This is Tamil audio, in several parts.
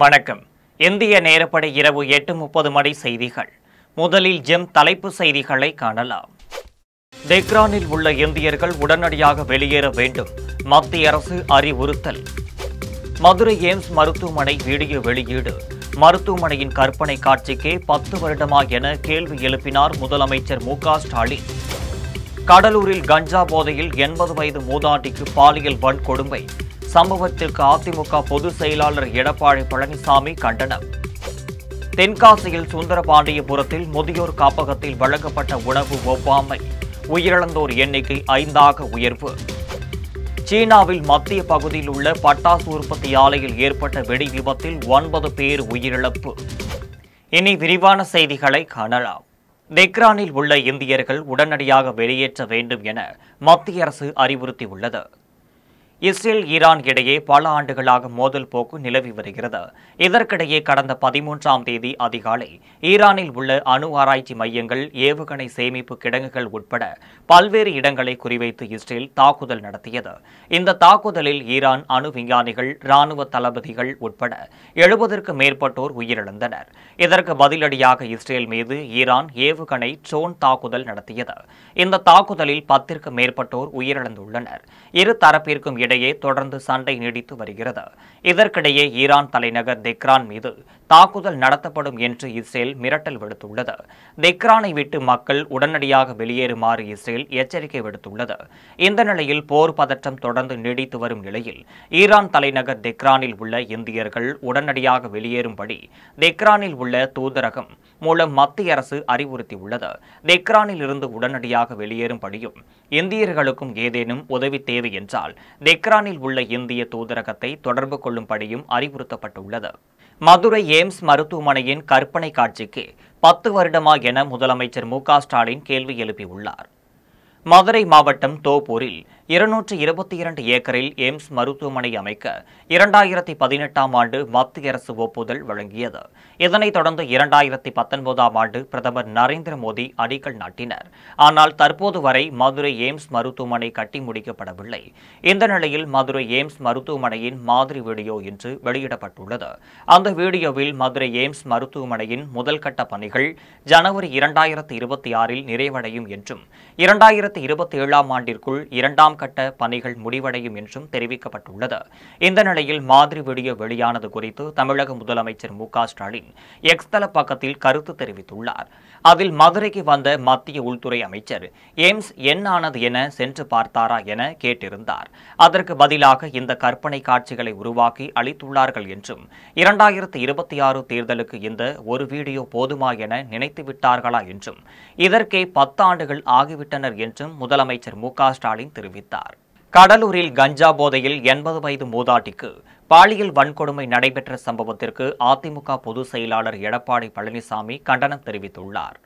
வணக்கம். இந்திய நேரப்படி இரவு 8:30 மணி செய்திகள். முதலில் ஜெம் தலைப்பு செய்திகளை காணலாம். தெஹ்ரானில் உள்ள இந்தியர்கள் உடனடியாக வெளியேற வேண்டும், மத்திய அரசு அறிவுறுத்தல். மதுரை எய்ம்ஸ் மருத்துவமனை வீடியோ வெளியீடு. மருத்துவமனையின் கற்பனை காட்சிக்கே 10 வருடமா என கேள்வி எழுப்பினார் முதலமைச்சர் மு.க. ஸ்டாலின். கடலூரில் கஞ்சா போதையில் 80 வயது மூதாட்டிக்கு பாலியல் வன்கொடுமை. சம்பவத்திற்கு அதிமுக பொதுச் செயலாளர் எடப்பாடி பழனிசாமி கண்டனம். தென்காசியில் சுந்தரபாண்டியபுரத்தில் முதியோர் காப்பகத்தில் வழங்கப்பட்ட உணவு ஒவ்வாமை. உயிரிழந்தோர் எண்ணிக்கை 5ஆக உயர்வு. சீனாவில் மத்திய பகுதியில் உள்ள பட்டாசு உற்பத்தி ஆலையில் ஏற்பட்ட வெடி விபத்தில் 9 பேர் உயிரிழப்பு. இனி விரிவான செய்திகளை காணலாம். தெஹ்ரானில் உள்ள இந்தியர்கள் உடனடியாக வெளியேற்ற வேண்டும் என மத்திய அரசு அறிவுறுத்தியுள்ளது. இஸ்ரேல் ஈரான் இடையே பல ஆண்டுகளாக மோதல் போக்கு நிலவி வருகிறது. இதற்கிடையே கடந்த 13ஆம் தேதி அதிகாலை ஈரானில் உள்ள அணு ஆராய்ச்சி மையங்கள், ஏவுகணை சேமிப்பு கிடங்குகள் உட்பட பல்வேறு இடங்களை குறிவைத்து இஸ்ரேல் தாக்குதல் நடத்தியது. இந்த தாக்குதலில் ஈரான் அணு விஞ்ஞானிகள், ராணுவ தளபதிகள் உட்பட 70க்கும் மேற்பட்டோர் உயிரிழந்தனர். இதற்கு பதிலடியாக இஸ்ரேல் மீது ஈரான் ஏவுகணை ட்ரோன் தாக்குதல் நடத்தியது. இந்த தாக்குதலில் 10க்கும் மேற்பட்டோர் உயிரிழந்துள்ளனர். இரு தரப்பிற்கும் இடையே தொடர்ந்து சண்டை நீடித்து வருகிறது. இதற்கிடையே ஈரான் தலைநகர் தெஹ்ரான் மீது தாக்குதல் நடத்தப்படும் என்று இஸ்ரேல் மிரட்டல் விடுத்துள்ளது. தெஹ்ரானை விட்டு மக்கள் உடனடியாக வெளியேறுமாறு இஸ்ரேல் எச்சரிக்கை விடுத்துள்ளது. இந்த நிலையில் போர் பதற்றம் தொடர்ந்து நீடித்து வரும் நிலையில் ஈரான் தலைநகர் தெஹ்ரானில் உள்ள இந்தியர்கள் உடனடியாக வெளியேறும்படி தெஹ்ரானில் உள்ள தூதரகம் மூலம் மத்திய அரசு அறிவுறுத்தியுள்ளது. தெஹ்ரானில் இருந்து உடனடியாக வெளியேறும்படியும் இந்தியர்களுக்கும் ஏதேனும் உதவி தேவை என்றால் தெஹ்ரானில் உள்ள இந்திய தூதரகத்தை தொடர்பு கொள்ளும்படியும் அறிவுறுத்தப்பட்டுள்ளது. மதுரை எய்ம்ஸ் மருத்துவமனையின் கற்பனை காட்சிக்கு 10 வருடமா என முதலமைச்சர் மு.க. ஸ்டாலின் கேள்வி எழுப்பியுள்ளார். மதுரை மாவட்டம் தோப்பூரில் 222 ஏக்கரில் எய்ம்ஸ் மருத்துவமனை அமைக்க 2018ஆம் ஆண்டு மத்திய அரசு ஒப்புதல் வழங்கியது. இதனைத் தொடர்ந்து 2019ஆம் ஆண்டு பிரதமர் நரேந்திர மோடி அடிக்கல் நாட்டினர். ஆனால் தற்போது வரை மதுரை எய்ம்ஸ் மருத்துவமனை கட்டி முடிக்கப்படவில்லை. இந்த நிலையில் மதுரை எய்ம்ஸ் மருத்துவமனையின் மாதிரி வீடியோ இன்று வெளியிடப்பட்டுள்ளது. அந்த வீடியோவில் மதுரை எய்ம்ஸ் மருத்துவமனையின் முதல் கட்ட பணிகள் ஜனவரி 2026இல் நிறைவடையும் என்றும் 2027ஆம் ஆண்டிற்குள் 2ஆம் கட்ட பணிகள் முடிவடையும் என்றும் தெரிவிக்கப்பட்டுள்ளது. இந்த நிலையில் மாதிரி வீடியோ வெளியானது குறித்து தமிழக முதலமைச்சர் மு.க. ஸ்டாலின் எக்ஸ் தள பக்கத்தில் கருத்து தெரிவித்துள்ளார். அதில் மதுரைக்கு வந்த மத்திய உள்துறை அமைச்சர் எய்ம்ஸ் என்ன ஆனது என சென்று பார்த்தாரா என கேட்டிருந்தார். அதற்கு பதிலாக இந்த கற்பனை காட்சிகளை உருவாக்கி அளித்துள்ளார்கள் என்றும் 2026 தேர்தலுக்கு இந்த ஒரு வீடியோ போதுமா என நினைத்து விட்டார்களா என்றும் இதற்கே 10 ஆண்டுகள் ஆகிவிட்டனர் என்றும் முதலமைச்சர் மு.க. ஸ்டாலின் தெரிவித்தார். கடலூரில் கஞ்சா போதையில் 80 வயது மூதாட்டிக்கு பாலியல் வன்கொடுமை நடைபெற்ற சம்பவத்திற்கு அதிமுக பொதுச் செயலாளர் எடப்பாடி பழனிசாமி கண்டனம் தெரிவித்துள்ளார்.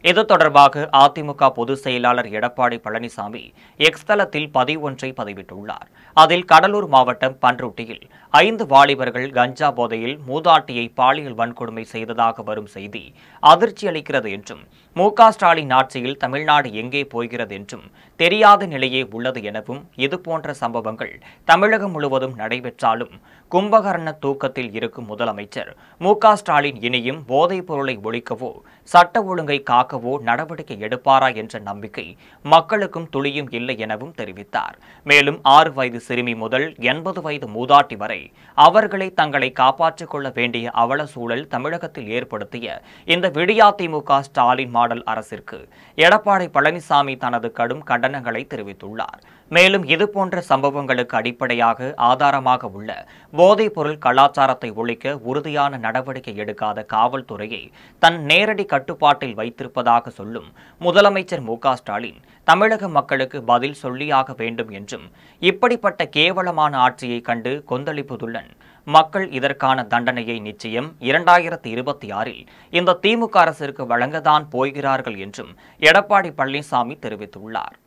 இது தொடர்பாக அதிமுக பொதுச் செயலாளர் எடப்பாடி பழனிசாமி எக்ஸ் தளத்தில் பதிவொன்றை பதிவிட்டுள்ளார். அதில் கடலூர் மாவட்டம் பன்ருட்டியில் 5 வாலிபர்கள் கஞ்சா போதையில் மூதாட்டியை பாலியல் வன்கொடுமை செய்ததாக வரும் செய்தி அதிர்ச்சி அளிக்கிறது என்றும், மு.க. ஸ்டாலின் ஆட்சியில் தமிழ்நாடு எங்கே போகிறது என்றும் தெரியாத நிலையே உள்ளது எனவும், இதுபோன்ற சம்பவங்கள் தமிழகம் முழுவதும் நடைபெற்றாலும் கும்பகர்ண தூக்கத்தில் இருக்கும் முதலமைச்சர் மு.க. ஸ்டாலின் இனியும் போதைப் பொருளை ஒழிக்கவோ சட்ட ஒழுங்கை காக்கவோ நடவடிக்கை எடுப்பாரா என்ற நம்பிக்கை மக்களுக்கும் துளியும் இல்லை எனவும் தெரிவித்தார். மேலும் 6 வயது சிறுமி முதல் 80 வயது மூதாட்டி வரை அவர்களை தங்களை காப்பாற்றிக் கொள்ள வேண்டிய அவல சூழல் தமிழகத்தில் ஏற்படுத்திய இந்த விடியாதிமுக ஸ்டாலின் மாடல் அரசிற்கு எடப்பாடி பழனிசாமி தனது கடும் கண்டனங்களை தெரிவித்துள்ளார். மேலும் இதுபோன்ற சம்பவங்களுக்கு அடிப்படையாக ஆதாரமாக உள்ள போதைப் பொருள் கலாச்சாரத்தை ஒழிக்க உறுதியான நடவடிக்கை எடுக்காத காவல்துறையை தன் நேரடி கட்டுப்பாட்டில் வைத்திருப்பதாக சொல்லும் முதலமைச்சர் மு.க. ஸ்டாலின் தமிழக மக்களுக்கு பதில் சொல்லியாக வேண்டும் என்றும், இப்படிப்பட்ட கேவலமான ஆட்சியை கண்டு கொந்தளிப்பதுடன் மக்கள் இதற்கான தண்டனையை நிச்சயம் 2026இல் இந்த திமுக அரசிற்கு வழங்கத்தான் போகிறார்கள் என்றும் எடப்பாடி பழனிசாமி தெரிவித்துள்ளார்.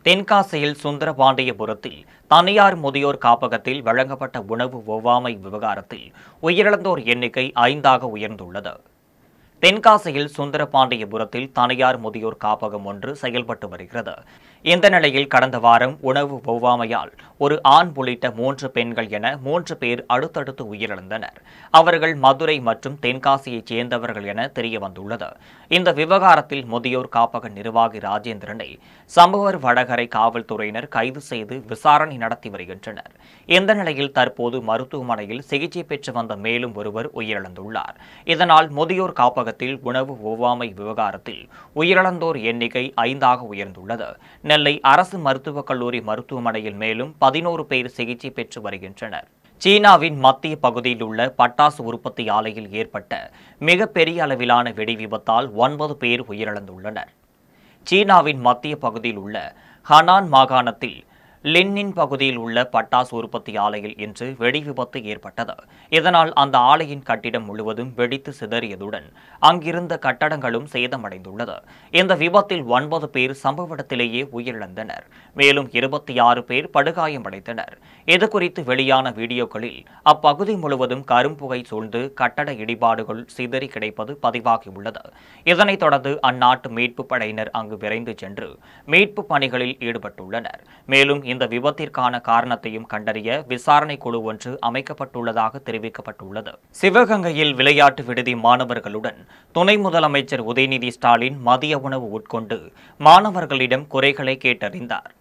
தென்காசியில் சுந்தரபாண்டியபுரத்தில் தனியார் முதியோர் காப்பகத்தில் வழங்கப்பட்ட உணவு ஒவ்வாமை விவகாரத்தில் உயிரிழந்தோர் எண்ணிக்கை 5ஆக உயர்ந்துள்ளது. தென்காசியில் சுந்தரபாண்டியபுரத்தில் தனியார் முதியோர் காப்பகம் ஒன்று செயல்பட்டு வருகிறது. இந்த நிலையில் கடந்த வாரம் உணவு ஒவ்வாமையால் ஒரு ஆண் உள்ளிட்ட 3 பெண்கள் என 3 பேர் அடுத்தடுத்து உயிரிழந்தனர். அவர்கள் மதுரை மற்றும் தென்காசியைச் சேர்ந்தவர்கள் என தெரியவந்துள்ளது. இந்த விவகாரத்தில் முதியோர் காப்பக நிர்வாகி ராஜேந்திரனை சம்புவர் வடகரை காவல்துறையினர் கைது செய்து விசாரணை நடத்தி வருகின்றனர். இந்த நிலையில் தற்போது மருத்துவமனையில் சிகிச்சை பெற்று வந்த மேலும் ஒருவர் உயிரிழந்துள்ளார். இதனால் முதியோர் காப்பகத்தில் உணவு ஒவ்வாமை விவகாரத்தில் உயிரிழந்தோர் எண்ணிக்கை 5ஆக உயர்ந்துள்ளது. நெல்லை அரசு மருத்துவக் கல்லூரி மருத்துவமனையில் மேலும் 11 பேர் சிகிச்சை பெற்று வருகின்றனர். சீனாவின் மத்திய பகுதியில் உள்ள பட்டாசு உற்பத்தி ஆலையில் ஏற்பட்ட மிகப்பெரிய அளவிலான வெடி விபத்தால் 9 பேர் உயிரிழந்துள்ளனர். சீனாவின் மத்திய பகுதியில் உள்ள ஹனான் மாகாணத்தில் லின்னின் பகுதியில் உள்ள பட்டாசு உற்பத்தி ஆலையில் இன்று வெடி விபத்து ஏற்பட்டது. இதனால் அந்த ஆலையின் கட்டிடம் முழுவதும் வெடித்து சிதறியதுடன் அங்கிருந்த கட்டடங்களும் சேதமடைந்துள்ளது. இந்த விபத்தில் 9 பேர் சம்பவ இடத்திலேயே உயிரிழந்தனர். மேலும் 26 பேர் படுகாயமடைந்தனர். இதுகுறித்து வெளியான வீடியோக்களில் அப்பகுதி முழுவதும் கரும்புகை சூழ்ந்து கட்டட இடிபாடுகள் சிதறி கிடைப்பது பதிவாகியுள்ளது. இதனைத் தொடர்ந்து அந்நாட்டு மீட்புப் படையினர் அங்கு விரைந்து சென்று மீட்புப் பணிகளில் ஈடுபட்டுள்ளனர். மேலும் இந்த விபத்திற்கான காரணத்தையும் கண்டறிய விசாரணை குழு ஒன்று அமைக்கப்பட்டுள்ளதாக தெரிவிக்கப்பட்டுள்ளது. சிவகங்கையில் விளையாட்டு விடுதி மாணவர்களுடன் துணை முதலமைச்சர் உதயநிதி ஸ்டாலின் மதிய உணவு உட்கொண்டு மாணவர்களிடம் குறைகளை கேட்டறிந்தார்.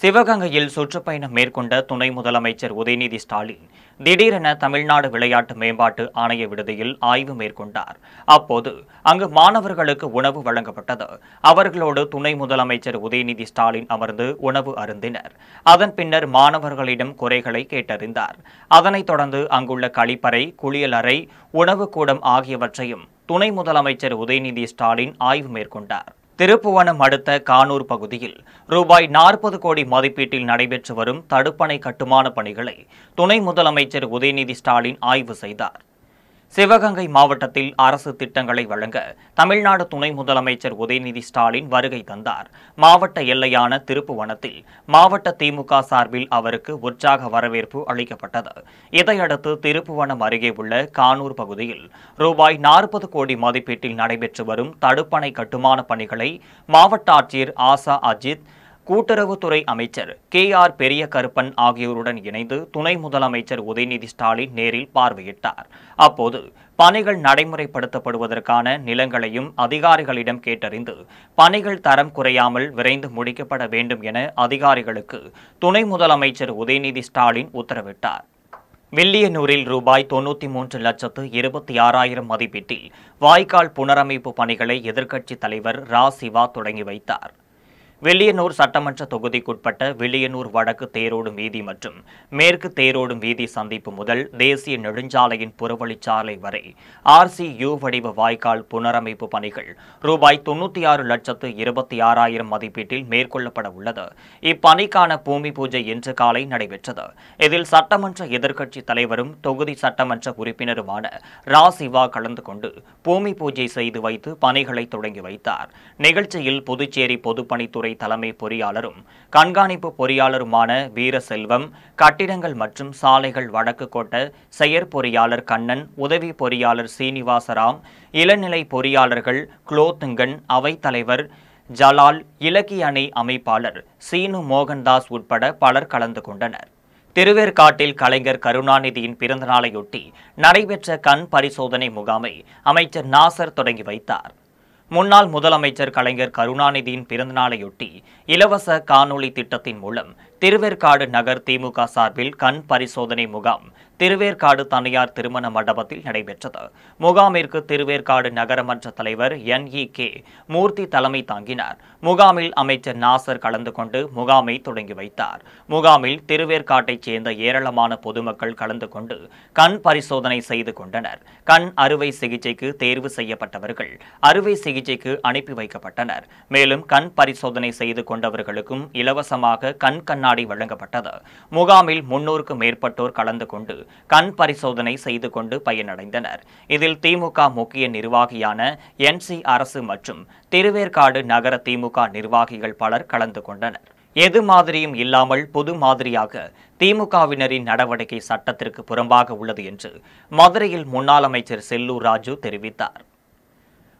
சிவகங்கையில் சுற்றுப்பயணம் மேற்கொண்ட துணை முதலமைச்சர் உதயநிதி ஸ்டாலின் திடீரென தமிழ்நாடு விளையாட்டு மேம்பாட்டு ஆணைய விடுதியில் ஆய்வு மேற்கொண்டார். அப்போது அங்கு மாணவர்களுக்கு உணவு வழங்கப்பட்டது. அவர்களோடு துணை முதலமைச்சர் உதயநிதி ஸ்டாலின் அமர்ந்து உணவு அருந்தினர். அதன் பின்னர் மாணவர்களிடம் குறைகளை கேட்டறிந்தார். அதனைத் தொடர்ந்து அங்குள்ள கழிப்பறை, குளியலறை, உணவுக்கூடம் ஆகியவற்றையும் துணை முதலமைச்சர் உதயநிதி ஸ்டாலின் ஆய்வு மேற்கொண்டார். திருப்புவனம் அடுத்த கானூர் பகுதியில் ரூபாய் 40 கோடி மதிப்பீட்டில் நடைபெற்று வரும் தடுப்பணை கட்டுமான பணிகளை துணை முதலமைச்சர் உதயநிதி ஸ்டாலின் ஆய்வு செய்தார். சிவகங்கை மாவட்டத்தில் அரசு திட்டங்களை வழங்க தமிழ்நாடு துணை முதலமைச்சர் உதயநிதி ஸ்டாலின் வருகை தந்தார். மாவட்ட எல்லையான திருப்புவனத்தில் மாவட்ட திமுக சார்பில் அவருக்கு உற்சாக வரவேற்பு அளிக்கப்பட்டது. இதையடுத்து திருப்புவனம் அருகே உள்ள கானூர் பகுதியில் ரூபாய் 40 கோடி மதிப்பீட்டில் நடைபெற்று வரும் தடுப்பணை கட்டுமான பணிகளை மாவட்ட ஆட்சியர் ஆசா அஜித், கூட்டுறவுத்துறை அமைச்சர் KR பெரிய கருப்பன் ஆகியோருடன் இணைந்து துணை முதலமைச்சர் உதயநிதி ஸ்டாலின் நேரில் பார்வையிட்டார். அப்போது பணிகள் நடைமுறைப்படுத்தப்படுவதற்கான நிலங்களையும் அதிகாரிகளிடம் கேட்டறிந்து பணிகள் தரம் குறையாமல் விரைந்து முடிக்கப்பட வேண்டும் என அதிகாரிகளுக்கு துணை முதலமைச்சர் உதயநிதி ஸ்டாலின் உத்தரவிட்டார். வில்லியனூரில் ரூபாய் 93,26,000 மதிப்பீட்டில் வாய்க்கால் புனரமைப்பு பணிகளை எதிர்க்கட்சித் தலைவர் ரா. சிவா தொடங்கி வைத்தார். வில்லியனூர் சட்டமன்ற தொகுதிக்குட்பட்ட வில்லியனூர் வடக்கு தேரோடும் வீதி மற்றும் மேற்கு தேரோடும் வீதி சந்திப்பு முதல் தேசிய நெடுஞ்சாலையின் புறவழிச்சாலை வரை RCU வடிவ வாய்க்கால் புனரமைப்பு பணிகள் ரூபாய் 96,26,000 மதிப்பீட்டில் மேற்கொள்ளப்பட உள்ளது. இப்பணிக்கான பூமி பூஜை இன்று காலை நடைபெற்றது. இதில் சட்டமன்ற எதிர்க்கட்சித் தலைவரும் தொகுதி சட்டமன்ற உறுப்பினருமான ரா. சிவா கலந்து கொண்டு பூமி பூஜை செய்து வைத்து பணிகளை தொடங்கி வைத்தார். நிகழ்ச்சியில் புதுச்சேரி பொதுப்பணித்துறை தலைமை பொறியாளரும் கண்காணிப்பு பொறியாளருமான வீரசெல்வம், கட்டிடங்கள் மற்றும் சாலைகள் வடக்கு கோட்ட செயற்பொறியாளர் கண்ணன், உதவி பொறியாளர் சீனிவாசராம், இளநிலை பொறியாளர்கள் குலோத்துங்கன், அவைத்தலைவர் ஜலால், இலக்கிய அணி அமைப்பாளர் சீனு மோகன்தாஸ் உட்பட பலர் கலந்து கொண்டனர். திருவேற்காட்டில் கலைஞர் கருணாநிதியின் பிறந்தநாளையொட்டி நடைபெற்ற கண் பரிசோதனை முகாமை அமைச்சர் நாசர் தொடங்கி வைத்தார். முன்னாள் முதலமைச்சர் கலைஞர் கருணாநிதியின் பிறந்தநாளையொட்டி இலவச காணொலி திட்டத்தின் மூலம் திருவேற்காடு நகர் திமுக சார்பில் கண் பரிசோதனை முகாம் திருவேற்காடு தனியார் திருமண மண்டபத்தில் நடைபெற்றது. முகாமிற்கு திருவேற்காடு நகரமன்ற தலைவர் NEK மூர்த்தி தலைமை தாங்கினார். முகாமில் அமைச்சர் நாசர் கலந்து கொண்டு முகாமை தொடங்கி வைத்தார். முகாமில் திருவேற்காட்டைச் சேர்ந்த ஏராளமான பொதுமக்கள் கலந்து கொண்டு கண் பரிசோதனை செய்து கொண்டனர். கண் அறுவை சிகிச்சைக்கு தேர்வு செய்யப்பட்டவர்கள் அறுவை சிகிச்சைக்கு அனுப்பி வைக்கப்பட்டனர். மேலும் கண் பரிசோதனை செய்து கொண்டவர்களுக்கும் இலவசமாக கண் கண்ணாடி வழங்கப்பட்டது. முகாமில் 300க்கும் மேற்பட்டோர் கலந்து கொண்டு கண் பரிசோதனை செய்து கொண்டு பயனடைந்தனர். இதில் திமுக முக்கிய நிர்வாகியான NC அரசு மற்றும் திருவேற்காடு நகர திமுக நிர்வாகிகள் பலர் கலந்து கொண்டனர். எது மாதிரியும் இல்லாமல் புது மாதிரியாக திமுகவினரின் நடவடிக்கை சட்டத்திற்கு புறம்பாக உள்ளது என்று மதுரையில் முன்னாள் அமைச்சர் செல்லூர் ராஜு தெரிவித்தார்.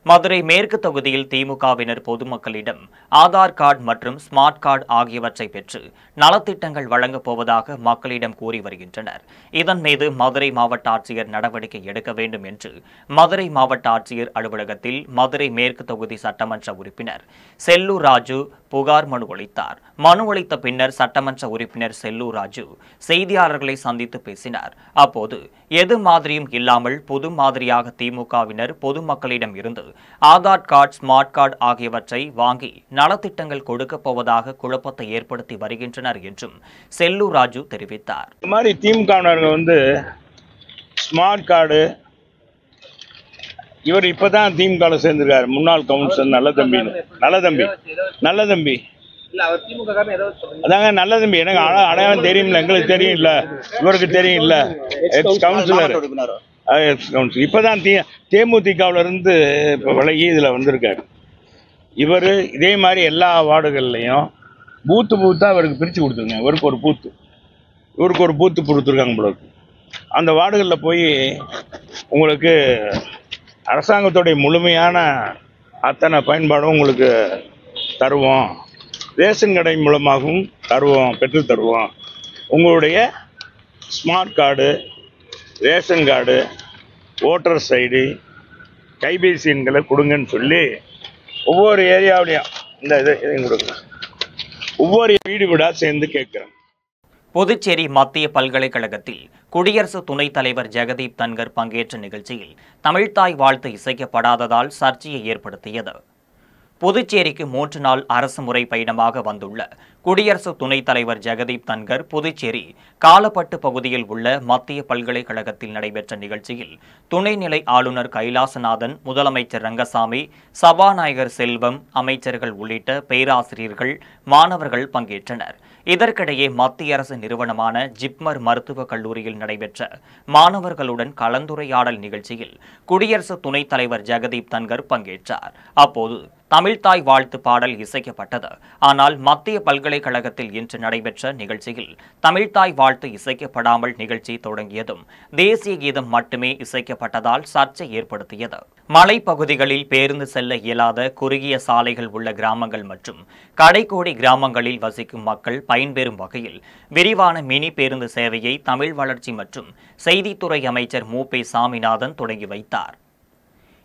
மதுரை மேற்கு தொகுதியில் திமுகவினர் பொதுமக்களிடம் ஆதார் கார்டு மற்றும் ஸ்மார்ட் கார்டு ஆகியவற்றை பெற்று நலத்திட்டங்கள் வழங்கப் போவதாக மக்களிடம் கூறி வருகின்றனர். இதன் மீது மதுரை மாவட்ட ஆட்சியர் நடவடிக்கை எடுக்க வேண்டும் என்று மதுரை மாவட்ட ஆட்சியர் அலுவலகத்தில் மதுரை மேற்கு தொகுதி சட்டமன்ற உறுப்பினர் செல்லூர் ராஜு புகார் மனு அளித்தார். மனு அளித்த பின்னர் சட்டமன்ற உறுப்பினர் செல்லூர் ராஜு செய்தியாளர்களை சந்தித்து பேசினார். அப்போது எது மாதிரியும் இல்லாமல் புது மாதிரியாக திமுகவினர் பொதுமக்களிடம் இருந்து ஆதார் கார்டு, ஸ்மார்ட் கார்டு ஆகியவற்றை வாங்கி நலத்திட்டங்கள் கொடுக்கப் போவதாக குழப்பத்தை ஏற்படுத்தி வருகின்றனர் என்றும் செல்லூர் ராஜு தெரிவித்தார். இந்த மாதிரி திமுகவினர்கள் ஸ்மார்ட் கார்டு, இவர் இப்பதான் திமுக சேர்ந்திருக்காரு, முன்னாள் கவுன்சிலர் நல்ல தம்பி அதாங்க நல்ல தம்பி. எனக்கு அடையாளம் தெரியும்ல, எங்களுக்கு தெரியும் இல்ல, இவருக்கு தெரியும் இல்ல, எக்ஸ் கவுன்சிலர் இப்பதான் தேமுதிகவுல இருந்து இப்ப விலகி இதுல வந்திருக்காரு. இவரு இதே மாதிரி எல்லா வார்டுகள்லையும் பூத்தா இவருக்கு பிரிச்சு கொடுத்துருங்க. இவருக்கு ஒரு பூத்து கொடுத்துருக்காங்க போல. அந்த வார்டுகளில் போய் உங்களுக்கு அரசாங்கத்துடைய முழுமையான அத்தனை பயன்பாடும் உங்களுக்கு தருவோம், ரேஷன் கடை மூலமாகவும் பெற்று தருவோம். உங்களுடைய smart card, ration card, voters ID, கைபேசி எண்களை கொடுங்கன்னு சொல்லி ஒவ்வொரு ஏரியாவிலையும் இந்த இதை கொடுங்க. ஒவ்வொரு வீடாக சேர்ந்து கேட்குறேன். புதுச்சேரி மத்திய பல்கலைக்கழகத்தில் குடியரசு துணைத் தலைவர் ஜெகதீப் தன்கர் பங்கேற்ற நிகழ்ச்சியில் தமிழ்த்தாய் வாழ்த்து இசைக்கப்படாததால் சர்ச்சையை ஏற்படுத்தியது. புதுச்சேரிக்கு 3 நாள் அரசு முறை பயணமாக வந்துள்ள குடியரசு துணைத் தலைவர் ஜெகதீப் தன்கர் புதுச்சேரி காலப்பட்டு பகுதியில் உள்ள மத்திய பல்கலைக்கழகத்தில் நடைபெற்ற நிகழ்ச்சியில் துணைநிலை ஆளுநர் கைலாசநாதன், முதலமைச்சர் ரங்கசாமி, சபாநாயகர் செல்வம், அமைச்சர்கள் உள்ளிட்ட பேராசிரியர்கள், மாணவர்கள் பங்கேற்றனர். இதற்கிடையே மத்திய அரசு நிறுவனமான ஜிப்மர் மருத்துவக் கல்லூரியில் நடைபெற்ற மாணவர்களுடன் கலந்துரையாடல் நிகழ்ச்சியில் குடியரசு துணைத் தலைவர் ஜெகதீப் தன்கர் பங்கேற்றார். அப்போது தமிழ்த்தாய் வாழ்த்து பாடல் இசைக்கப்பட்டது. ஆனால் மத்திய பல்கலைக்கழகத்தில் இன்று நடைபெற்ற நிகழ்ச்சியில் தமிழ்த்தாய் வாழ்த்து இசைக்கப்படாமல் நிகழ்ச்சி தொடங்கியதும் தேசிய கீதம் மட்டுமே இசைக்கப்பட்டதால் சர்ச்சை ஏற்படுத்தியது. மலைப்பகுதிகளில் பேருந்து செல்ல இயலாத குறுகிய சாலைகள் உள்ள கிராமங்கள் மற்றும் கடைக்கோடி கிராமங்களில் வசிக்கும் மக்கள் பயன்பெறும் வகையில் விரிவான மினி பேருந்து சேவையை தமிழ் வளர்ச்சி மற்றும் செய்தித்துறை அமைச்சர் மு.பே. சாமிநாதன் தொடங்கி வைத்தார்.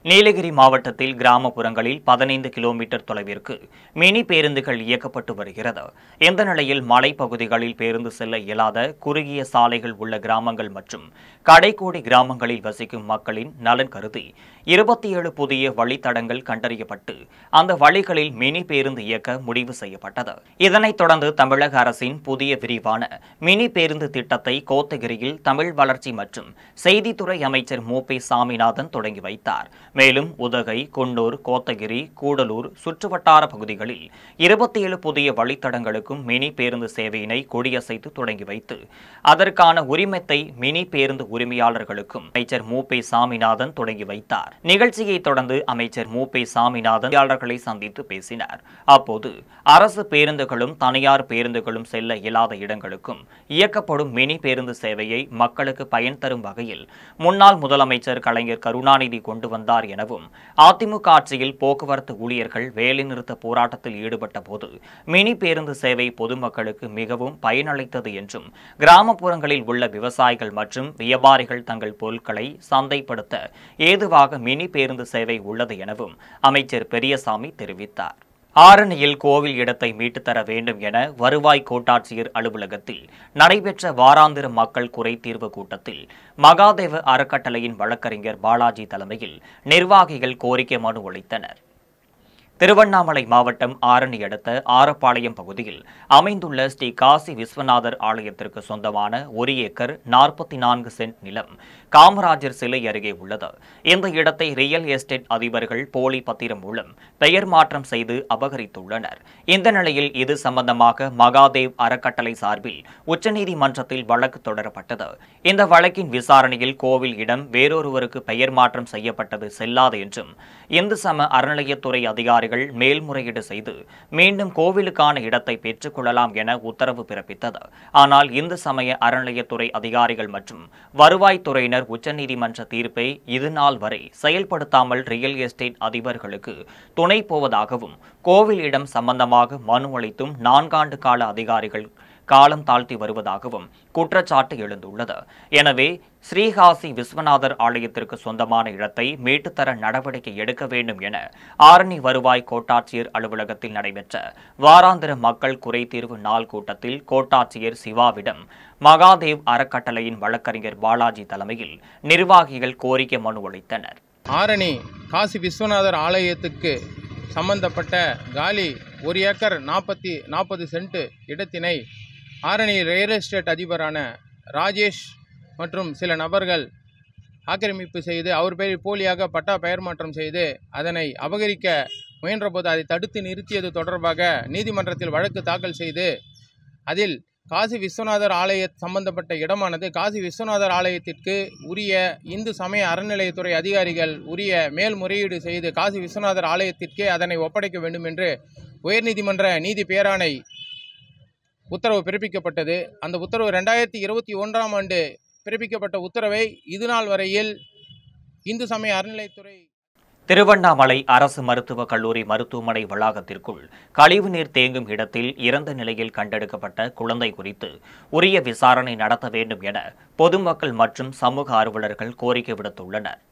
நீலகிரி மாவட்டத்தில் கிராமப்புறங்களில் 15 கிலோமீட்டர் தொலைவிற்கு மினி பேருந்துகள் இயக்கப்பட்டு வருகிறது. இந்த நிலையில் மலைப்பகுதிகளில் பேருந்து செல்ல இயலாத குறுகிய சாலைகள் உள்ள கிராமங்கள் மற்றும் கடைக்கோடி கிராமங்களில் வசிக்கும் மக்களின் நலன் கருதி 27 புதிய வழித்தடங்கள் கண்டறியப்பட்டு அந்த வழிகளில் மினி பேருந்து இயக்க முடிவு செய்யப்பட்டது. இதனைத் தொடர்ந்து தமிழக அரசின் புதிய விரிவான மினி பேருந்து திட்டத்தை கோத்தகிரியில் தமிழ் வளர்ச்சி மற்றும் செய்தித்துறை அமைச்சர் மு.பே. சாமிநாதன் தொடங்கி வைத்தார். மேலும் உதகை, குன்னூர், கோத்தகிரி, கூடலூர் சுற்றுவட்டார பகுதிகளில் 27 புதிய வழித்தடங்களுக்கும் மினி பேருந்து சேவையினை கொடியசைத்து தொடங்கி வைத்து அதற்கான உரிமத்தை மினி பேருந்து உரிமையாளர்களுக்கும் அமைச்சர் மு.பே. சாமிநாதன் தொடங்கி வைத்தார். நிகழ்ச்சியை தொடர்ந்து அமைச்சர் மு.பே. சாமிநாதன் செய்தியாளர்களை சந்தித்து பேசினார். அப்போது அரசு பேருந்துகளும் தனியார் பேருந்துகளும் செல்ல இயலாத இடங்களுக்கும் இயக்கப்படும் மினி பேருந்து சேவையை மக்களுக்கு பயன் தரும் வகையில் முன்னாள் முதலமைச்சர் கலைஞர் கருணாநிதி கொண்டு வந்தார் எனவும் அதிமுக ஆட்சியில் போக்குவரத்து ஊழியர்கள் வேலைநிறுத்த போராட்டத்தில் ஈடுபட்ட போது மினி பேருந்து சேவை பொதுமக்களுக்கு மிகவும் பயனளித்தது என்றும் கிராமப்புறங்களில் உள்ள விவசாயிகள் மற்றும் வியாபாரிகள் தங்கள் பொருட்களை சந்தைப்படுத்த ஏதுவாக மினி பேருந்து சேவை உள்ளது எனவும் அமைச்சர் பெரியசாமி தெரிவித்தார். ஆரணியில் கோவில் இடத்தை மீட்டுத்தர வேண்டும் என வருவாய் கோட்டாட்சியர் அலுவலகத்தில் நடைபெற்ற வாராந்திர மக்கள் குறை தீர்வு கூட்டத்தில் மகாதேவ அறக்கட்டளையின் வழக்கறிஞர் பாலாஜி தலைமையில் நிர்வாகிகள் கோரிக்கை மனு அளித்தனர். திருவண்ணாமலை மாவட்டம் ஆரணி அடுத்த ஆரப்பாளையம் பகுதியில் அமைந்துள்ள ஸ்ரீ காசி விஸ்வநாதர் ஆலயத்திற்கு சொந்தமான 1 ஏக்கர் 44 சென்ட் நிலம் காமராஜர் சிலை அருகே உள்ளது. இந்த இடத்தை ரியல் எஸ்டேட் அதிபர்கள் போலி பத்திரம் மூலம் பெயர் மாற்றம் செய்து அபகரித்துள்ளனர். இந்த நிலையில் இது சம்பந்தமாக மகாதேவ் அறக்கட்டளை சார்பில் உச்சநீதிமன்றத்தில் வழக்கு தொடரப்பட்டது. இந்த வழக்கின் விசாரணையில் கோவில் இடம் வேறொருவருக்கு பெயர் மாற்றம் செய்யப்பட்டது செல்லாது என்றும் இந்து சம அறநிலையத்துறை அதிகாரி அதிகாரிகள் மேல்முறையீடு செய்து மீண்டும் கோவிலுக்கான இடத்தை பெற்றுக் கொள்ளலாம் என உத்தரவு பிறப்பித்தது. ஆனால் இந்து சமய அறநிலையத்துறை அதிகாரிகள் மற்றும் வருவாய்த்துறையினர் உச்சநீதிமன்ற தீர்ப்பை இதுநாள் வரை செயல்படுத்தாமல் ரியல் எஸ்டேட் அதிபர்களுக்கு துணை போவதாகவும் கோவில் இடம் சம்பந்தமாக மனு அளித்தும் 4 ஆண்டு கால அதிகாரிகள் காலம் தாழ்த்தி வருவதாகவும் குற்றச்சாட்டு எழுந்துள்ளது. எனவே ஸ்ரீகாசி விஸ்வநாதர் ஆலயத்திற்கு சொந்தமான இடத்தை மீட்டுத்தர நடவடிக்கை எடுக்க வேண்டும் என ஆரணி வருவாய் கோட்டாட்சியர் அலுவலகத்தில் நடைபெற்ற வாராந்திர மக்கள் குறைதீர்வு நாள் கூட்டத்தில் கோட்டாட்சியர் சிவாவிடம் மகாதேவ் அறக்கட்டளையின் வழக்கறிஞர் பாலாஜி தலைமையில் நிர்வாகிகள் கோரிக்கை மனு அளித்தனர். ஆரணி காசி விஸ்வநாதர் ஆலயத்துக்கு சம்பந்தப்பட்ட காலி 1 ஏக்கர் 40 சென்ட் இடத்தினை ஆரணி ரியல் எஸ்டேட் அதிபரான ராஜேஷ் மற்றும் சில நபர்கள் ஆக்கிரமிப்பு செய்து அவர் பெயரில் போலியாக பட்டா பெயர் மாற்றம் செய்து அதனை அபகரிக்க முயன்றபோது அதை தடுத்து நிறுத்தியது தொடர்பாக நீதிமன்றத்தில் வழக்கு தாக்கல் செய்து அதில் காசி விஸ்வநாதர் ஆலய சம்பந்தப்பட்ட இடமானது காசி விஸ்வநாதர் ஆலயத்திற்கு உரிய இந்து சமய அறநிலையத்துறை அதிகாரிகள் உரிய மேல்முறையீடு செய்து காசி விஸ்வநாதர் ஆலயத்திற்கே அதனை ஒப்படைக்க வேண்டும் என்று உயர்நீதிமன்ற நீதி பேராணை உத்தரவு பிறப்பிக்கப்பட்டது. அந்த உத்தரவு 2021ஆம் ஆண்டு பிறப்பிக்கப்பட்ட உத்தரவை இதுநாள் வரையில் இந்து சமய அறநிலையத்துறை திருவண்ணாமலை அரசு மருத்துவக் கல்லூரி மருத்துவமனை வளாகத்திற்குள் கழிவுநீர் தேங்கும் இடத்தில் இறந்த நிலையில் கண்டெடுக்கப்பட்ட குழந்தை குறித்து உரிய விசாரணை நடத்த வேண்டும் என பொதுமக்கள் மற்றும் சமூக ஆர்வலர்கள் கோரிக்கை விடுத்துள்ளனர்.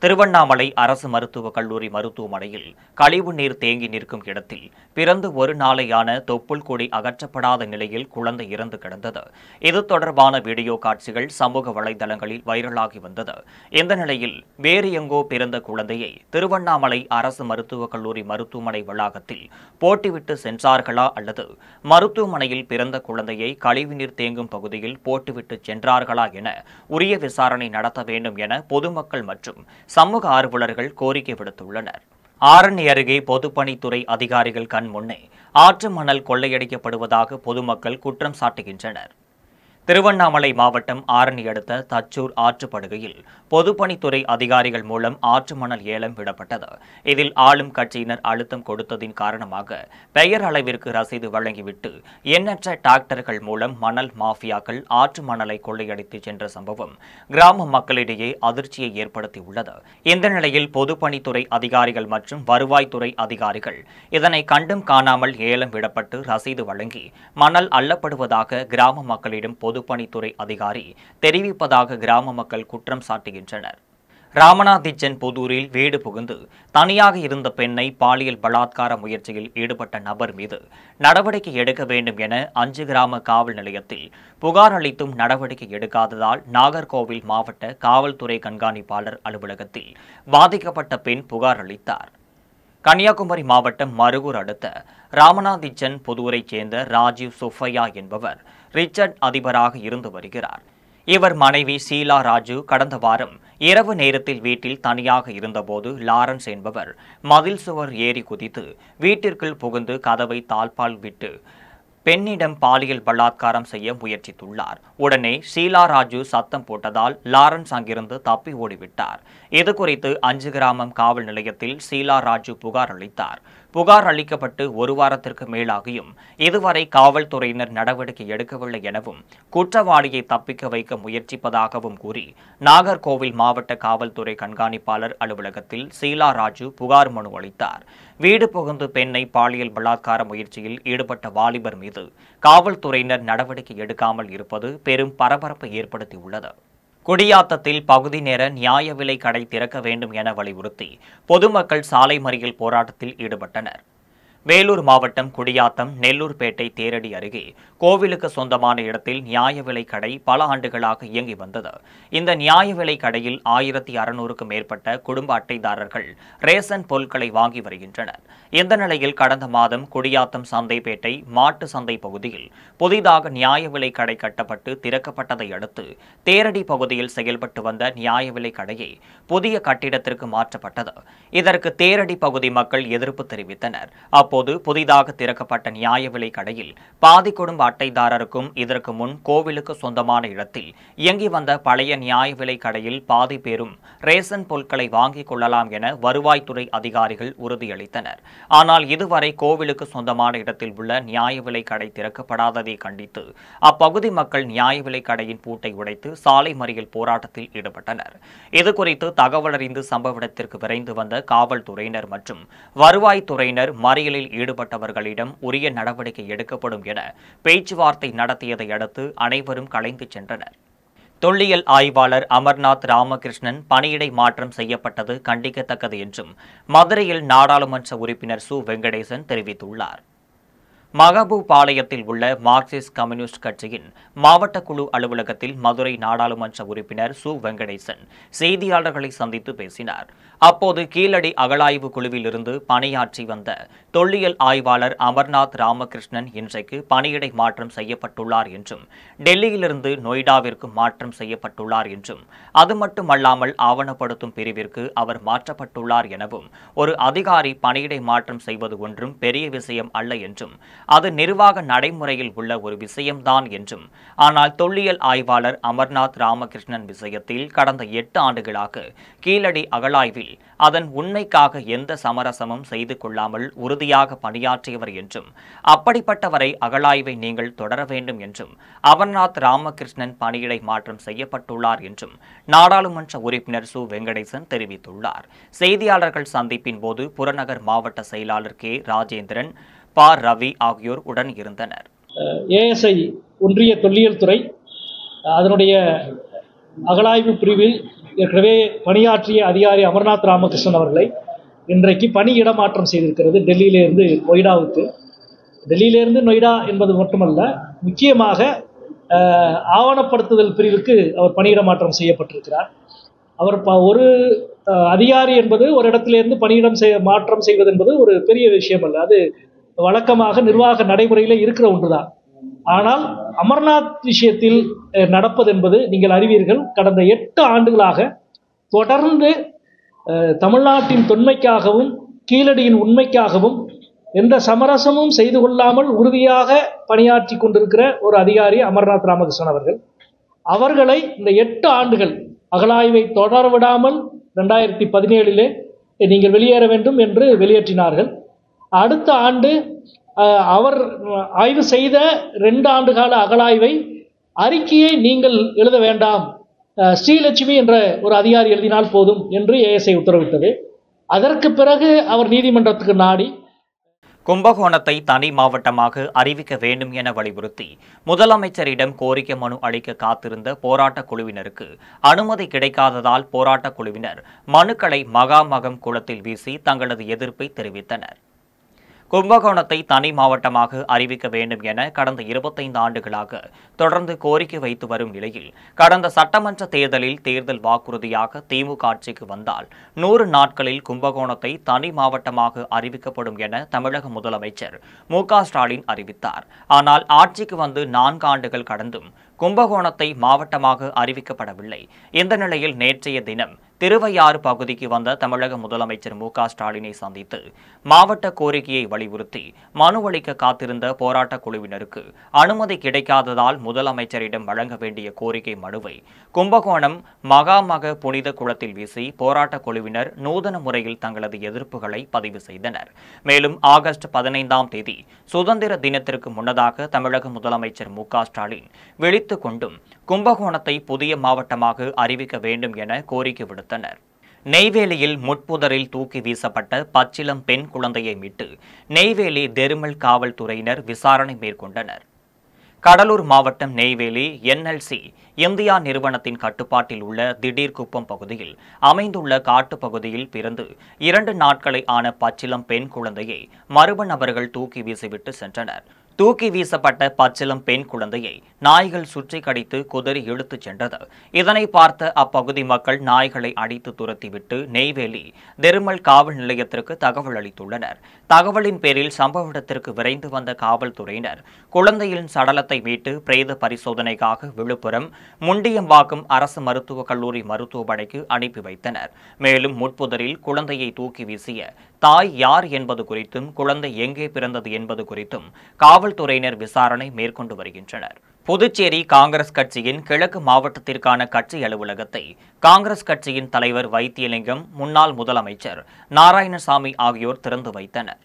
திருவண்ணாமலை அரசு மருத்துவக் கல்லூரி மருத்துவமனையில் கழிவுநீர் தேங்கி நிற்கும் இடத்தில் பிறந்து 1 நாளையான தொப்புள் கொடி அகற்றப்படாத நிலையில் குழந்தை இறந்து கிடந்தது. இது தொடர்பான வீடியோ காட்சிகள் சமூக வலைதளங்களில் வைரலாகி வந்தது. இந்த நிலையில் வேறு எங்கோ பிறந்த குழந்தையை திருவண்ணாமலை அரசு மருத்துவக் கல்லூரி மருத்துவமனை வளாகத்தில் போட்டுவிட்டு சென்றார்களா அல்லது மருத்துவமனையில் பிறந்த குழந்தையை கழிவுநீர் தேங்கும் பகுதியில் போட்டுவிட்டு சென்றார்களா என உரிய விசாரணை நடத்த வேண்டும் என பொதுமக்கள் மற்றும் சமூக ஆர்வலர்கள் கோரிக்கை விடுத்துள்ளனர். ஆரணி அருகே பொதுப்பணித்துறை அதிகாரிகள் கண் முன்னே ஆற்று மணல் கொள்ளையடிக்கப்படுவதாக பொதுமக்கள் குற்றம் சாட்டுகின்றனர். திருவண்ணாமலை மாவட்டம் ஆரணி அடுத்த தச்சூர் ஆற்றுப்படுகையில் பொதுப்பணித்துறை அதிகாரிகள் மூலம் ஆற்று மணல் ஏலம் விடப்பட்டது. இதில் ஆளும் கட்சியினர் அழுத்தம் கொடுத்ததின் காரணமாக பெயர் அளவிற்கு ரசீது வழங்கிவிட்டு எண்ணற்ற டிராக்டர்கள் மூலம் மணல் மாஃபியாக்கள் ஆற்று மணலை கொள்ளையடித்து சென்ற சம்பவம் கிராம மக்களிடையே அதிர்ச்சியை ஏற்படுத்தியுள்ளது. இந்த நிலையில் பொதுப்பணித்துறை அதிகாரிகள் மற்றும் வருவாய்த்துறை அதிகாரிகள் இதனை கண்டும் காணாமல் ஏலம் விடப்பட்டு ரசீது வழங்கி மணல் அள்ளப்படுவதாக கிராம மக்களிடம் பொதுப்பணித்துறை அதிகாரி தெரிவிப்பதாக கிராம மக்கள் குற்றம் சாட்டுகின்றனர். ராமநாதிச்சன் புதூரில் வீடு புகுந்து தனியாக இருந்த பெண்ணை பாலியல் பலாத்கார முயற்சியில் ஈடுபட்ட நபர் மீது நடவடிக்கை எடுக்க வேண்டும் என 5 கிராம காவல் நிலையத்தில் புகார் அளித்தும் நடவடிக்கை எடுக்காததால் நாகர்கோவில் மாவட்ட காவல்துறை கண்காணிப்பாளர் அலுவலகத்தில் பாதிக்கப்பட்ட பெண் புகார் அளித்தார். கன்னியாகுமரி மாவட்டம் மருகூர் அடுத்த ராமநாதிச்சன் புதூரைச் சேர்ந்த ராஜீவ் சுப்பையா என்பவர் ரிச்சர்ட் அதிபராக இருந்து வருகிறார். இவர் மனைவி ஷீலா ராஜு கடந்த வாரம் இரவு நேரத்தில் வீட்டில் தனியாக இருந்தபோது லாரன்ஸ் என்பவர் மதில் சுவர் ஏறி குதித்து வீட்டிற்குள் புகுந்து கதவை தாழ்பால் விட்டு பெண்ணிடம் பாலியல் பலாத்காரம் செய்ய முயற்சித்துள்ளார். உடனே ஷீலா ராஜு சத்தம் போட்டதால் லாரன்ஸ் அங்கிருந்து தப்பி ஓடிவிட்டார். இதுகுறித்து 5 கிராமம் காவல் நிலையத்தில் ஷீலா ராஜு புகார் அளித்தார். புகார் அளிக்கப்பட்டு 1 வாரத்திற்கு மேலாகியும் இதுவரை காவல்துறையினர் நடவடிக்கை எடுக்கவில்லை எனவும் குற்றவாளியை தப்பிக்க வைக்க முயற்சிப்பதாகவும் கூறி நாகர்கோவில் மாவட்ட காவல்துறை கண்காணிப்பாளர் அலுவலகத்தில் ஷீலா ராஜு புகார் மனு அளித்தார். வீடு புகுந்து பெண்ணை பாலியல் பலாத்கார முயற்சியில் ஈடுபட்ட வாலிபர் மீது காவல்துறையினர் நடவடிக்கை எடுக்காமல் இருப்பது பெரும் பரபரப்பை ஏற்படுத்தியுள்ளது. குடியாத்தத்தில் பகுதி நேர நியாய விலை கடை திறக்க வேண்டும் என வலியுறுத்தி பொதுமக்கள் சாலை மறியல் போராட்டத்தில் ஈடுபட்டனர். வேலூர் மாவட்டம் குடியாத்தம் நெல்லூர்பேட்டை தேரடி அருகே கோவிலுக்கு சொந்தமான இடத்தில் நியாய விலை கடை பல ஆண்டுகளாக இயங்கி வந்தது. இந்த நியாய விலை கடையில் 1600க்கும் மேற்பட்ட குடும்ப அட்டைதாரர்கள் ரேஷன் பொருட்களை வாங்கி வருகின்றனர். இந்த நிலையில் கடந்த மாதம் குடியாத்தம் சந்தைப்பேட்டை மாட்டு சந்தை பகுதியில் புதிதாக நியாய விலை கடை கட்டப்பட்டு திறக்கப்பட்டதை அடுத்து தேரடி பகுதியில் செயல்பட்டு வந்த நியாய விலை கடையை புதிய கட்டிடத்திற்கு மாற்றப்பட்டது. இதற்கு தேரடி பகுதி மக்கள் எதிர்ப்பு தெரிவித்தனர். அப்போது தற்போது புதிதாக திறக்கப்பட்ட நியாய விலை கடையில் பாதி குடும்ப அட்டைதாரருக்கும் இதற்கு முன் கோவிலுக்கு சொந்தமான இடத்தில் இயங்கி வந்த பழைய நியாய விலை கடையில் பாதி பேரும் ரேஷன் பொருட்களை வாங்கிக் கொள்ளலாம் என வருவாய்த்துறை அதிகாரிகள் உறுதியளித்தனர். ஆனால் இதுவரை கோவிலுக்கு சொந்தமான இடத்தில் உள்ள நியாய விலை கடை திறக்கப்படாததை கண்டித்து அப்பகுதி மக்கள் நியாய விலை கடையின் பூட்டை உடைத்து சாலை மறியல் போராட்டத்தில் ஈடுபட்டனர். இதுகுறித்து தகவல் அறிந்து சம்பவ இடத்திற்கு விரைந்து வந்த காவல்துறையினர் மற்றும் வருவாய்த்துறையினர் மறியலில் ஈடுபட்டவர்களிடம் உரிய நடவடிக்கை எடுக்கப்படும் என பேச்சுவார்த்தை நடத்தியதை அடுத்து அனைவரும் கலைந்து சென்றனர். தொல்லியல் ஆய்வாளர் அமர்நாத் ராமகிருஷ்ணன் பணியிடை மாற்றம் செய்யப்பட்டது கண்டிக்கத்தக்கது என்றும் மதுரையில் நாடாளுமன்ற உறுப்பினர் சு வெங்கடேசன் தெரிவித்துள்ளார். மகபூபாளையத்தில் உள்ள மார்க்சிஸ்ட் கம்யூனிஸ்ட் கட்சியின் மாவட்ட குழு அலுவலகத்தில் மதுரை நாடாளுமன்ற உறுப்பினர் சு வெங்கடேசன் செய்தியாளர்களை சந்தித்து பேசினார். அப்போது கீழடி அகழாய்வு குழுவில் இருந்து பணியாற்றி வந்த தொல்லியல் ஆய்வாளர் அமர்நாத் ராமகிருஷ்ணன் இன்றைக்கு பணியிடை மாற்றம் செய்யப்பட்டுள்ளார் என்றும் டெல்லியிலிருந்து நொய்டாவிற்கு மாற்றம் செய்யப்பட்டுள்ளார் என்றும் அது மட்டுமல்லாமல் ஆவணப்படுத்தும் பிரிவிற்கு அவர் மாற்றப்பட்டுள்ளார் எனவும் ஒரு அதிகாரி பணியிடை மாற்றம் செய்வது ஒன்றும் பெரிய விஷயம் அல்ல என்றும் அது நிர்வாக நடைமுறையில் உள்ள ஒரு விஷயம்தான் என்றும் ஆனால் தொல்லியல் ஆய்வாளர் அமர்நாத் ராமகிருஷ்ணன் விஷயத்தில் கடந்த 8 ஆண்டுகளாக கீழடி அகழாய்வில் அதன் உண்மைக்காக எந்த சமரசமும் செய்து கொள்ளாமல் உறுதியாக பணியாற்றியவர் என்றும் அப்படிப்பட்டவரை அகழாய்வை நீங்கள் தொடர வேண்டும் என்றும் அமர்நாத் ராமகிருஷ்ணன் பணியிடை மாற்றம் செய்யப்பட்டுள்ளார் என்றும் நாடாளுமன்ற உறுப்பினர் சு வெங்கடேசன் தெரிவித்துள்ளார். செய்தியாளர்கள் சந்திப்பின் போது புறநகர் மாவட்ட செயலாளர் கே ராஜேந்திரன், பா ரவி ஆகியோர் உடன் இருந்தனர். ஏஎஸ்ஐ ஒன்றிய தொல்லியல் துறை அதனுடைய அகழாய்வு பிரிவில் ஏற்கனவே பணியாற்றிய அதிகாரி அமர்நாத் ராமகிருஷ்ணன் அவர்களை இன்றைக்கு பணி இடமாற்றம் செய்திருக்கிறது. டெல்லியிலிருந்து நொய்டாவுக்கு. டெல்லியிலிருந்து நொய்டா என்பது மட்டுமல்ல, முக்கியமாக ஆவணப்படுத்துதல் பிரிவுக்கு அவர் பணியிடமாற்றம் செய்யப்பட்டிருக்கிறார். அவர் ஒரு அதிகாரி என்பது ஒரு இடத்திலிருந்து பணியிடம் மாற்றம் செய்வது என்பது ஒரு பெரிய விஷயம் அல்ல. அது வழக்கமாக நிர்வாக நடைமுறையில் இருக்கிற ஒன்றுதான். ஆனால் அமர்நாத் விஷயத்தில் நடப்பது என்பது நீங்கள் அறிவீர்கள். கடந்த 8 ஆண்டுகளாக தொடர்ந்து தமிழ்நாட்டின் தொன்மைக்காகவும் கீழடியின் உண்மைக்காகவும் எந்த சமரசமும் செய்து கொள்ளாமல் உறுதியாக பணியாற்றி கொண்டிருக்கிற ஒரு அதிகாரி அமர்நாத் ராமகிருஷ்ணன் அவர்கள். அவர்களை இந்த 8 ஆண்டுகள் அகழாய்வை தொடர விடாமல் 2017 நீங்கள் வெளியேற வேண்டும் என்று வெளியேற்றினார்கள். அடுத்த ஆண்டு அவர் ஆய்வு செய்த 2 ஆண்டு கால அகழாய்வை அறிக்கையை நீங்கள் எழுத வேண்டாம், ஸ்ரீலட்சுமி என்ற ஒரு அதிகாரி எழுதினால் போதும் என்று ஏஎஸ்ஐ உத்தரவிட்டது. அதற்கு பிறகு அவர் நீதிமன்றத்துக்கு நாடி கும்பகோணத்தை தனி மாவட்டமாக அறிவிக்க வேண்டும் என வலியுறுத்தி முதலமைச்சரிடம் கோரிக்கை மனு அளிக்க காத்திருந்த போராட்டக் குழுவினருக்கு அனுமதி கிடைக்காததால் போராட்டக் குழுவினர் மனுக்களை மகாமகம் குளத்தில் வீசி தங்களது எதிர்ப்பை தெரிவித்தனர். கும்பகோணத்தை தனி மாவட்டமாக அறிவிக்க வேண்டும் என கடந்த 25 ஆண்டுகளாக தொடர்ந்து கோரிக்கை வைத்து வரும் நிலையில் கடந்த சட்டமன்ற தேர்தலில் தேர்தல் வாக்குறுதியாக திமுக ஆட்சிக்கு வந்தால் 100 நாட்களில் கும்பகோணத்தை தனி மாவட்டமாக அறிவிக்கப்படும் என தமிழக முதலமைச்சர் மு.க. ஸ்டாலின் அறிவித்தார். ஆனால் ஆட்சிக்கு வந்து 4 ஆண்டுகள் கடந்தும் கும்பகோணத்தை மாவட்டமாக அறிவிக்கப்படவில்லை. இந்த நிலையில் நேற்றைய தினம் திருவையாறு பகுதிக்கு வந்த தமிழக முதலமைச்சர் மு.க. ஸ்டாலினை சந்தித்து மாவட்ட கோரிக்கையை வலியுறுத்தி மனு அளிக்க காத்திருந்த போராட்டக் குழுவினருக்கு அனுமதி கிடைக்காததால் முதலமைச்சரிடம் வழங்க வேண்டிய கோரிக்கை மனுவை கும்பகோணம் மகாமக புனித குளத்தில் வீசி போராட்டக் குழுவினர் நூதன முறையில் தங்களது எதிர்ப்புகளை பதிவு செய்தனர். மேலும் ஆகஸ்ட் 15ஆம் தேதி சுதந்திர தினத்திற்கு முன்னதாக தமிழக முதலமைச்சர் மு.க. ஸ்டாலின் விழித்துக் கொண்டும் கும்பகோணத்தை புதிய மாவட்டமாக அறிவிக்க வேண்டும் என கோரிக்கை விடுத்தனர். நெய்வேலியில் முட்புதரில் தூக்கி வீசப்பட்ட பச்சிளம் பெண் குழந்தையை மீட்டு நெய்வேலி தெருமல் காவல்துறையினர் விசாரணை மேற்கொண்டனர். கடலூர் மாவட்டம் நெய்வேலி என்எல்சி இந்தியா நிறுவனத்தின் கட்டுப்பாட்டில் உள்ள திடீர்குப்பம் பகுதியில் அமைந்துள்ள காட்டுப்பகுதியில் பிறந்து 2 நாட்களை ஆன பச்சிளம் பெண் குழந்தையை மர்ம நபர்கள் தூக்கி வீசிவிட்டு சென்றனர். தூக்கி வீசப்பட்ட பச்சிளம் பெண் குழந்தையை நாய்கள் சுற்றி கடித்து குதறி இழுத்துச் சென்றது. இதனை பார்த்த அப்பகுதி மக்கள் நாய்களை அடித்து துரத்திவிட்டு நெய்வேலி திருமல் காவல் நிலையத்திற்கு தகவல் அளித்துள்ளனர். தகவலின் பேரில் சம்பவ இடத்திற்கு விரைந்து வந்த காவல்துறையினர் குழந்தையின் சடலத்தை மீட்டு பிரேத பரிசோதனைக்காக விழுப்புரம் முண்டியம்பாக்கம் அரசு மருத்துவக் கல்லூரி மருத்துவமனைக்கு அனுப்பி வைத்தனர். மேலும் முட்புதரில் குழந்தையை தூக்கி வீசிய தாய் யார் என்பது குறித்தும் குழந்தை எங்கே பிறந்தது என்பது குறித்தும் காவல்துறையினர் விசாரணை மேற்கொண்டு வருகின்றனர். புதுச்சேரி காங்கிரஸ் கட்சியின் கிழக்கு மாவட்டத்திற்கான கட்சி அலுவலகத்தை காங்கிரஸ் கட்சியின் தலைவர் வைத்தியலிங்கம், முன்னாள் முதலமைச்சர் நாராயணசாமி ஆகியோர் திறந்து வைத்தனர்.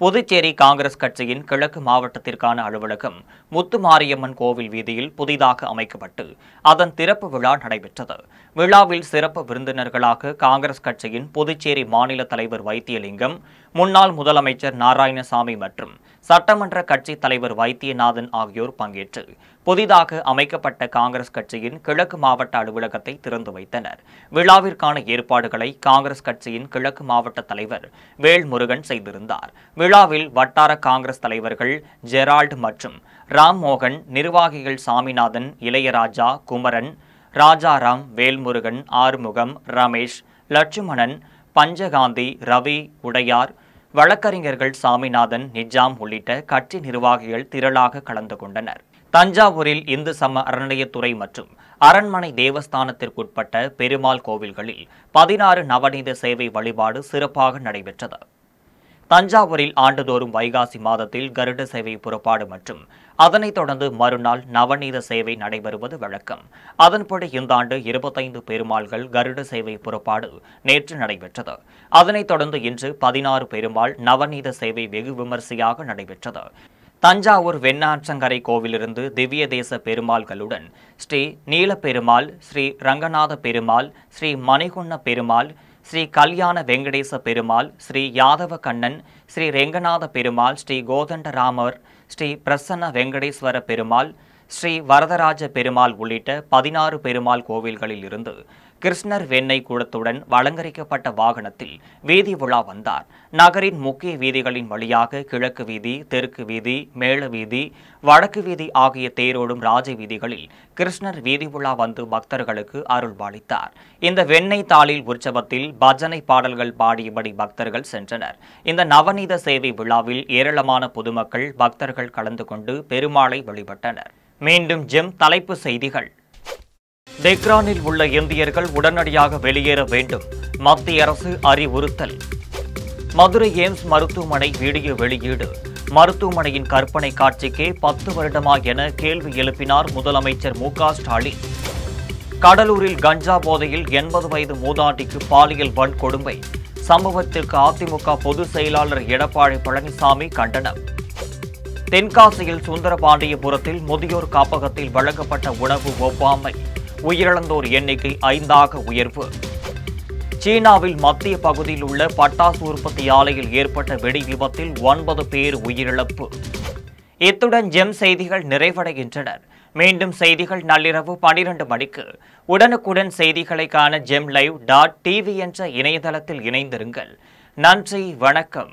புதுச்சேரி காங்கிரஸ் கட்சியின் கிழக்கு மாவட்டத்திற்கான அலுவலகம் முத்துமாரியம்மன் கோவில் வீதியில் புதிதாக அமைக்கப்பட்டு அதன் திறப்பு விழா நடைபெற்றது. விழாவில் சிறப்பு விருந்தினர்களாக காங்கிரஸ் கட்சியின் புதுச்சேரி மாநில தலைவர் வைத்தியலிங்கம், முன்னாள் முதலமைச்சர் நாராயணசாமி மற்றும் சட்டமன்ற கட்சி தலைவர் வைத்தியநாதன் ஆகியோர் பங்கேற்று புதிதாக அமைக்கப்பட்ட காங்கிரஸ் கட்சியின் கிழக்கு மாவட்ட அலுவலகத்தை திறந்து வைத்தனர். விழாவிற்கான ஏற்பாடுகளை காங்கிரஸ் கட்சியின் கிழக்கு மாவட்ட தலைவர் வேல்முருகன் செய்திருந்தார். விழாவில் வட்டார காங்கிரஸ் தலைவர்கள் ஜெரால்டு மற்றும் ராம்மோகன், நிர்வாகிகள் சாமிநாதன், இளையராஜா, குமரன், ராஜாராம், வேல்முருகன், ஆறுமுகம், ரமேஷ், லட்சுமணன், பஞ்சகாந்தி, ரவி, உடையார், வழக்கறிஞர்கள் சாமிநாதன், நிஜாம் உள்ளிட்ட கட்சி நிர்வாகிகள் திரளாக கலந்து கொண்டனர். தஞ்சாவூரில் இந்து சம அறநிலையத்துறை மற்றும் அரண்மனை தேவஸ்தானத்திற்குட்பட்ட பெருமாள் கோவில்களில் 16 நவநீத சேவை வழிபாடு சிறப்பாக நடைபெற்றது. தஞ்சாவூரில் ஆண்டுதோறும் வைகாசி மாதத்தில் கருட சேவை புறப்பாடு மற்றும் அதனைத் தொடர்ந்து மறுநாள் நவநீத சேவை நடைபெறுவது வழக்கம். அதன்படி இந்த ஆண்டு 25 பெருமாள்கள் கருட சேவை புறப்பாடு நேற்று நடைபெற்றது. அதனைத் தொடர்ந்து இன்று 16 பெருமாள் நவநீத சேவை வெகு விமரிசையாக நடைபெற்றது. தஞ்சாவூர் வெண்ணாற்றங்கரை கோவிலிருந்து திவ்ய தேச பெருமாள்களுடன் ஸ்ரீ நீலப்பெருமாள், ஸ்ரீ ரங்கநாத பெருமாள், ஸ்ரீ மணிகுண்ண பெருமாள், ஸ்ரீ கல்யாண வெங்கடேச பெருமாள், ஸ்ரீ யாதவ கண்ணன், ஸ்ரீ ரெங்கநாத பெருமாள், ஸ்ரீ கோதண்டராமர், ஸ்ரீ பிரசன்ன வெங்கடேஸ்வர பெருமாள், ஸ்ரீ வரதராஜ பெருமாள் உள்ளிட்ட 16 பெருமாள் கோவில்களில் இருந்து கிருஷ்ணர் வெண்ணெய் கூடத்துடன் அலங்கரிக்கப்பட்ட வாகனத்தில் வீதி உலா வந்தார். நகரின் முக்கிய வீதிகளின் வழியாக கிழக்கு வீதி, தெற்கு வீதி, மேல வீதி, வடக்கு வீதி ஆகிய தேரோடும் ராஜ வீதிகளில் கிருஷ்ணர் வீதி உலா வந்து பக்தர்களுக்கு அருள்பாலித்தார். இந்த வெண்ணெய் தாளில் உற்சவத்தில் பஜனை பாடல்கள் பாடியபடி பக்தர்கள் சென்றனர். இந்த நவநீத சேவை விழாவில் ஏராளமான பொதுமக்கள், பக்தர்கள் கலந்து கொண்டு பெருமாளை வழிபட்டனர். மீண்டும் ஜெம் தலைப்பு செய்திகள். தெஹ்ரானில் உள்ள இந்தியர்கள் உடனடியாக வெளியேற வேண்டும், மத்திய அரசு அறிவுறுத்தல். மதுரை எய்ம்ஸ் மருத்துவமனை வீடியோ வெளியீடு. மருத்துவமனையின் கற்பனை காட்சிக்கே 10 வருடமா என கேள்வி எழுப்பினார் முதலமைச்சர் மு.க. ஸ்டாலின். கடலூரில் கஞ்சா போதையில் 80 வயது மூதாட்டிக்கு பாலியல் வன்கொடுமை. சம்பவத்திற்கு அதிமுக பொதுச் செயலாளர் எடப்பாடி பழனிசாமி கண்டனம். தென்காசியில் சுந்தரபாண்டியபுரத்தில் முதியோர் காப்பகத்தில் வழங்கப்பட்ட உணவு ஒவ்வாமை. உயிரிழந்தோர் எண்ணிக்கை 5ஆக உயர்வு. சீனாவில் மத்திய பகுதியில் உள்ள பட்டாசு உற்பத்தி ஆலையில் ஏற்பட்ட வெடி விபத்தில் 9 பேர் உயிரிழப்பு. இத்துடன் ஜெம் செய்திகள் நிறைவடைகின்றன. மீண்டும் செய்திகள் நள்ளிரவு 12 மணிக்கு. உடனுக்குடன் செய்திகளை காண GemLive.tv என்ற இணையதளத்தில் இணைந்திருங்கள். நன்றி, வணக்கம்.